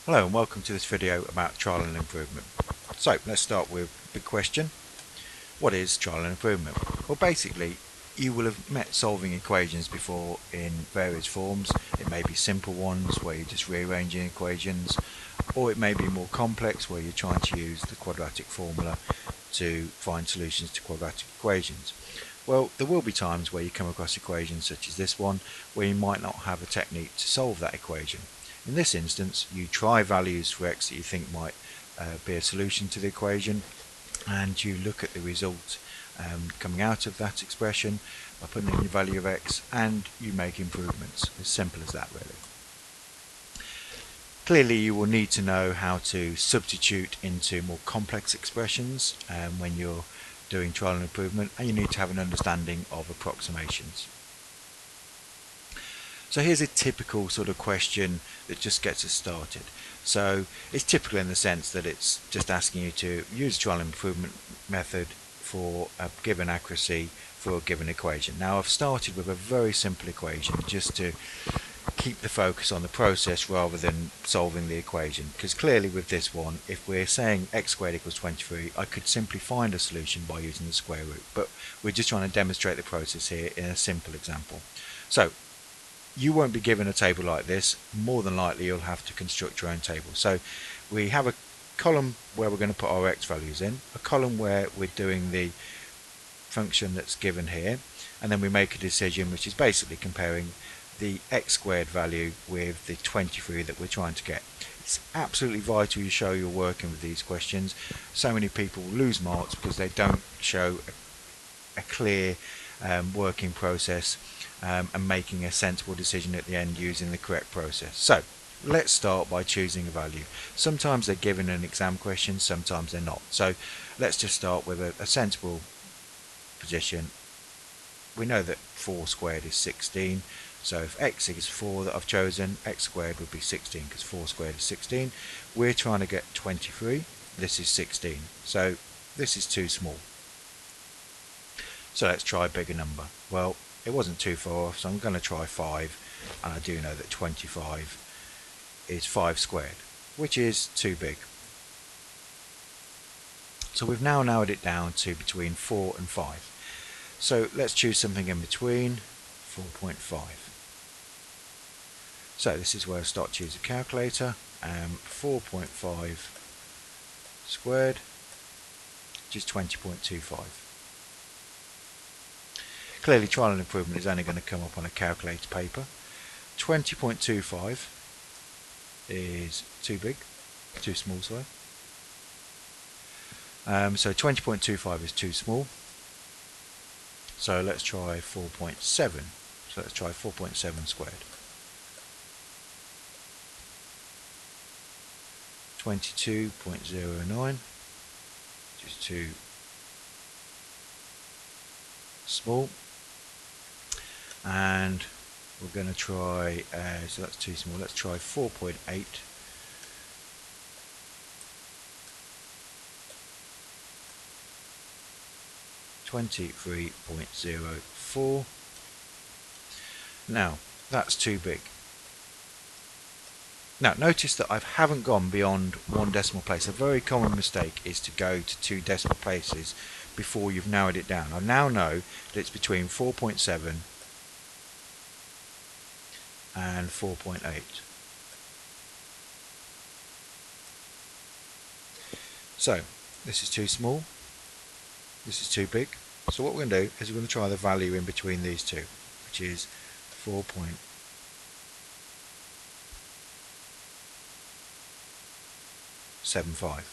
Hello and welcome to this video about trial and improvement. So let's start with the big question. What is trial and improvement? Well, basically you will have met solving equations before in various forms. It may be simple ones where you're just rearranging equations, or it may be more complex where you're trying to use the quadratic formula to find solutions to quadratic equations. Well, there will be times where you come across equations such as this one where you might not have a technique to solve that equation. In this instance, you try values for x that you think might be a solution to the equation, and you look at the result coming out of that expression by putting in the value of x, and you make improvements. As simple as that, really. Clearly you will need to know how to substitute into more complex expressions when you're doing trial and improvement, and you need to have an understanding of approximations. So here's a typical sort of question that just gets us started. So it's typical in the sense that it's just asking you to use a trial and improvement method for a given accuracy for a given equation. Now I've started with a very simple equation just to keep the focus on the process rather than solving the equation, because clearly with this one, if we're saying x squared equals 23, I could simply find a solution by using the square root, but we're just trying to demonstrate the process here in a simple example. So you won't be given a table like this. More than likely you'll have to construct your own table. So we have a column where we're going to put our x values in, a column where we're doing the function that's given here, and then we make a decision which is basically comparing the x squared value with the 23 that we're trying to get. It's absolutely vital you show you're working with these questions. So many people lose marks because they don't show a clear working process and making a sensible decision at the end using the correct process. So let's start by choosing a value. Sometimes they're given an exam question, sometimes they're not. So let's just start with a sensible position. We know that 4 squared is 16, so if x is 4 that I've chosen, x squared would be 16 because 4 squared is 16. We're trying to get 23, this is 16, so this is too small. So let's try a bigger number. Well, it wasn't too far off, so I'm going to try 5, and I do know that 25 is 5 squared, which is too big. So we've now narrowed it down to between 4 and 5. So let's choose something in between, 4.5. So this is where I start to use a calculator. 4.5 squared, which is 20.25. Clearly trial and improvement is only going to come up on a calculator paper. 20.25 is too big, too small, sorry. So 20.25 is too small. So let's try 4.7. So let's try 4.7 squared. 22.09, which is too small. And we're going to try, so that's too small, let's try 4.8. 23.04. Now that's too big. Now notice that I haven't gone beyond one decimal place. A very common mistake is to go to 2 decimal places before you've narrowed it down. I now know that it's between 4.7 and 4.8. So this is too small, this is too big. So what we're going to do is we're going to try the value in between these two, which is 4.75.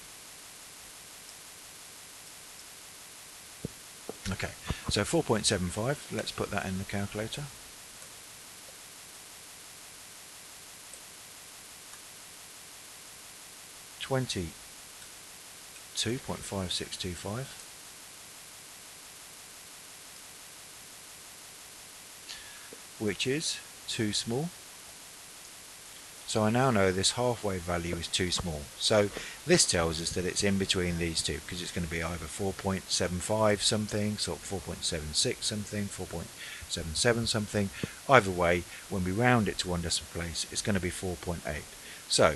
Okay, so 4.75, let's put that in the calculator. $22.5625, which is too small. So I now know this halfway value is too small. So this tells us that it's in between these two, because it's going to be either 4.75 something, so 4.76 something, 4.77 something. Either way, when we round it to one decimal place, it's going to be 4.8. So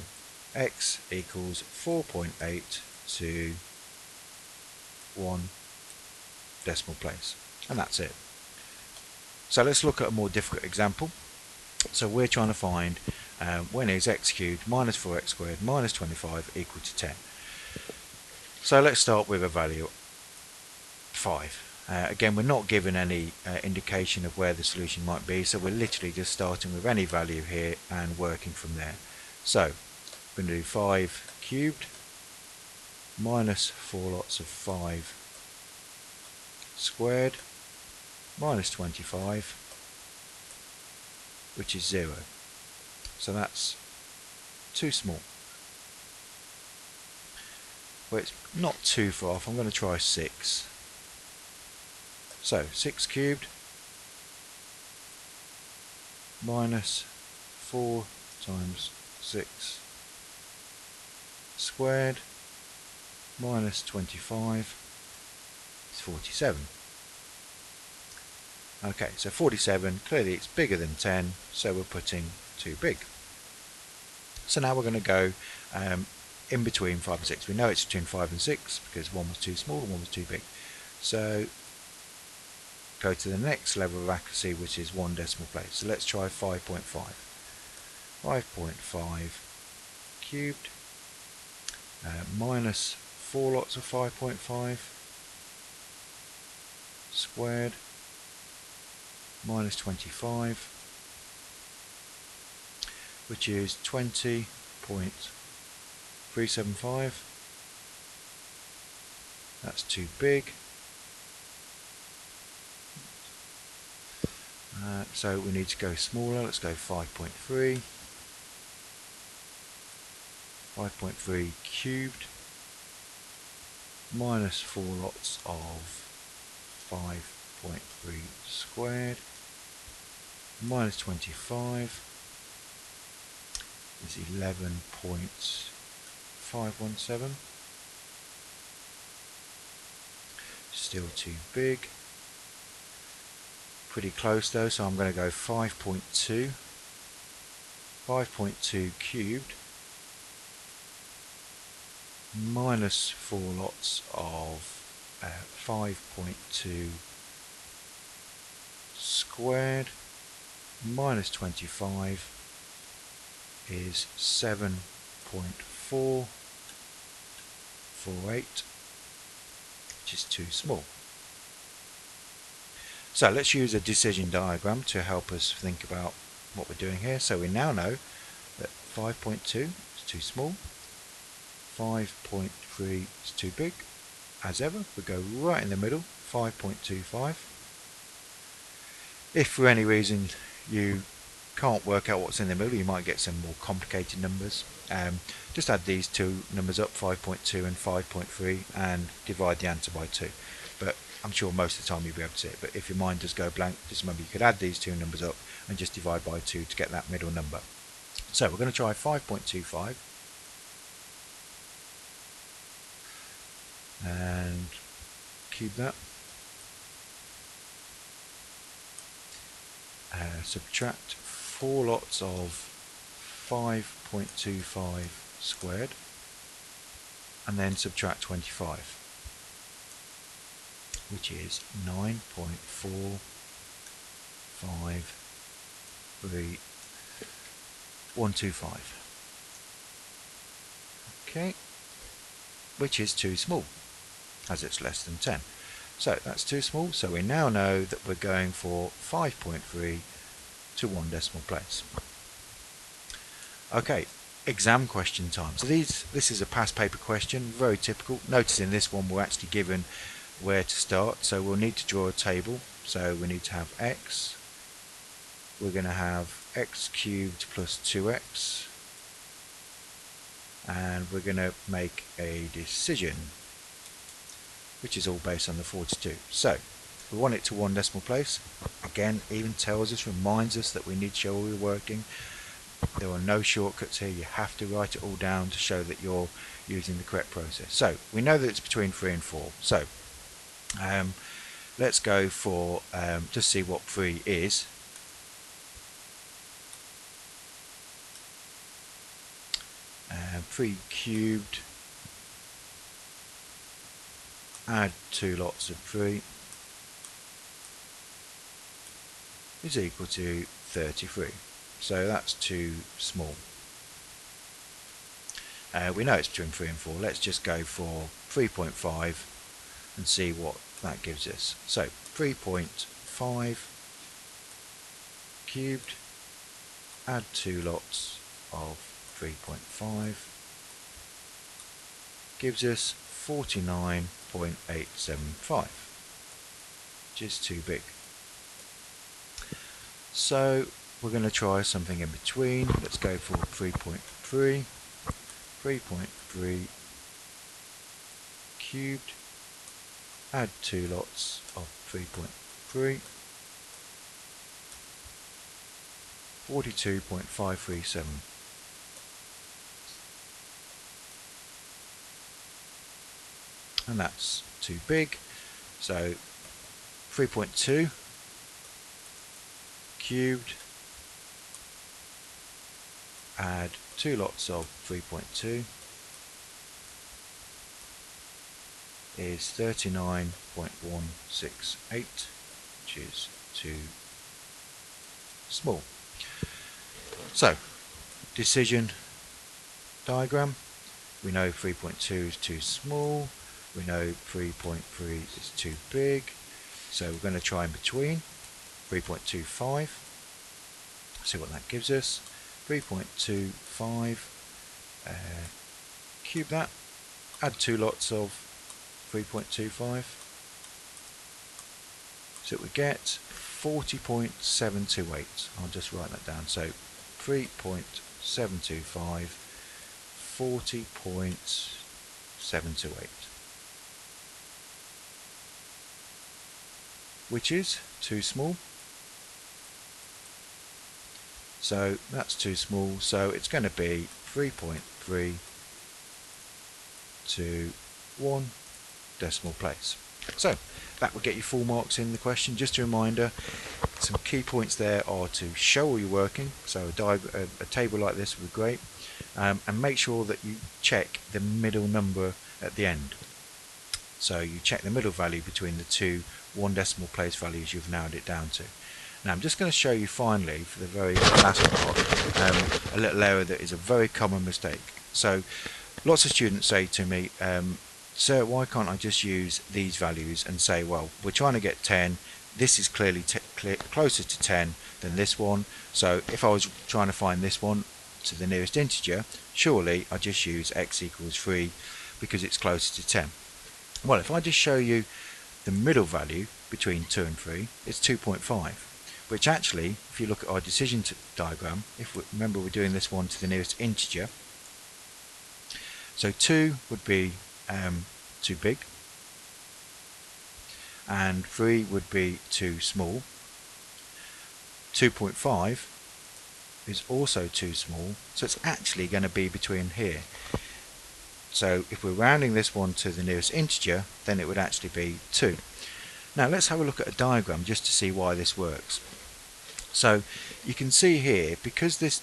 x equals 4.8 to 1 decimal place, and that's it. So let's look at a more difficult example. So we're trying to find when is x cubed minus 4x squared minus 25 equal to 10. So let's start with a value 5. Again, we're not given any indication of where the solution might be, so we're literally just starting with any value here and working from there. So we're going to do 5 cubed minus 4 lots of 5 squared minus 25, which is 0. So that's too small. Well, it's not too far off. I'm going to try 6. So 6 cubed minus 4 times 6 squared minus 25 is 47. Okay, so 47, clearly it's bigger than 10, so we're putting too big. So now we're going to go in between 5 and 6. We know it's between 5 and 6 because one was too small and one was too big. So go to the next level of accuracy, which is 1 decimal place. So let's try 5.5. 5.5 cubed minus 4 lots of 5.5 squared minus 25, which is 20.375. That's too big. So we need to go smaller. Let's go 5.3. 5.3 cubed minus 4 lots of 5.3 squared minus 25 is 11.517. Still too big. Pretty close though, so I'm going to go 5.2. 5.2 cubed minus 4 lots of 5.2 squared minus 25 is 7.448, which is too small. So let's use a decision diagram to help us think about what we're doing here. So we now know that 5.2 is too small, 5.3 is too big. As ever, we go right in the middle, 5.25. If for any reason you can't work out what's in the middle, you might get some more complicated numbers. Just add these two numbers up, 5.2 and 5.3, and divide the answer by 2. But I'm sure most of the time you'll be able to see it. But if your mind does go blank, just remember you could add these two numbers up and just divide by 2 to get that middle number. So we're going to try 5.25 and cube that. Subtract 4 lots of 5.25 squared and then subtract 25, which is 9.453,125. Okay, which is too small as it's less than 10. So that's too small, so we now know that we're going for 5.3 to 1 decimal place. Okay, exam question time. So this is a past paper question, very typical. Notice in this one we're actually given where to start, so we'll need to draw a table. So we need to have x, we're going to have x cubed plus 2x, and we're going to make a decision, which is all based on the 42. So we want it to 1 decimal place. Again, even tells us, reminds us that we need to show we're working. There are no shortcuts here. You have to write it all down to show that you're using the correct process. So we know that it's between 3 and 4. So let's go for just see what 3 is. 3 cubed, add 2 lots of 3 is equal to 33. So that's too small. We know it's between 3 and 4. Let's just go for 3.5 and see what that gives us. So 3.5 cubed, add 2 lots of 3.5 gives us 49.875, which is too big. So we're going to try something in between. Let's go for 3.3. 3.3 cubed, add 2 lots of 3.3, 42.537. And that's too big. So 3.2 cubed, add 2 lots of 3.2 is 39.168, which is too small. So, decision diagram. We know 3.2 is too small. We know 3.3 is too big. So we're going to try in between. 3.25. See what that gives us. 3.25. Cube that. Add 2 lots of 3.25. So we get 40.728. I'll just write that down. So 3.725, 40.728, which is too small. So that's too small. So it's going to be 3.3 to 1 decimal place. So that will get you full marks in the question. Just a reminder, some key points there are to show all you're working. So a table like this would be great, and make sure that you check the middle number at the end. So you check the middle value between the two 1 decimal place values you've narrowed it down to. Now I'm just going to show you finally, for the very last part, a little error that is a very common mistake. So lots of students say to me, sir, why can't I just use these values and say, well, we're trying to get 10, this is clearly closer to 10 than this one, so if I was trying to find this one to the nearest integer, surely I just use x equals 3 because it's closer to 10. Well, if I just show you the middle value between 2 and 3, it's 2.5, which actually, if you look at our decision diagram, remember we're doing this one to the nearest integer, so 2 would be too big, and 3 would be too small. 2.5 is also too small, so it's actually going to be between here. So if we're rounding this one to the nearest integer, then it would actually be 2. Now let's have a look at a diagram just to see why this works. So you can see here, because this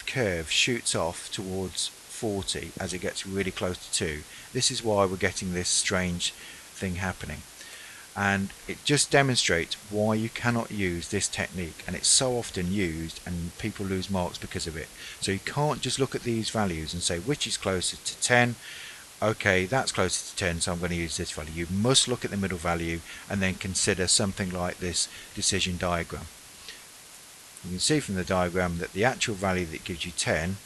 curve shoots off towards 40 as it gets really close to 2, this is why we're getting this strange thing happening. And it just demonstrates why you cannot use this technique, and it's so often used and people lose marks because of it. So you can't just look at these values and say which is closer to 10. Okay, that's closer to 10, so I'm going to use this value. You must look at the middle value and then consider something like this decision diagram. You can see from the diagram that the actual value that gives you 10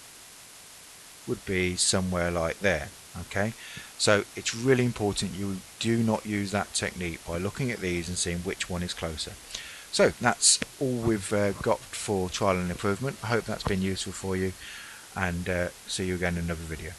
would be somewhere like there. Okay, so it's really important you do not use that technique by looking at these and seeing which one is closer. So that's all we've got for trial and improvement. I hope that's been useful for you, and see you again in another video.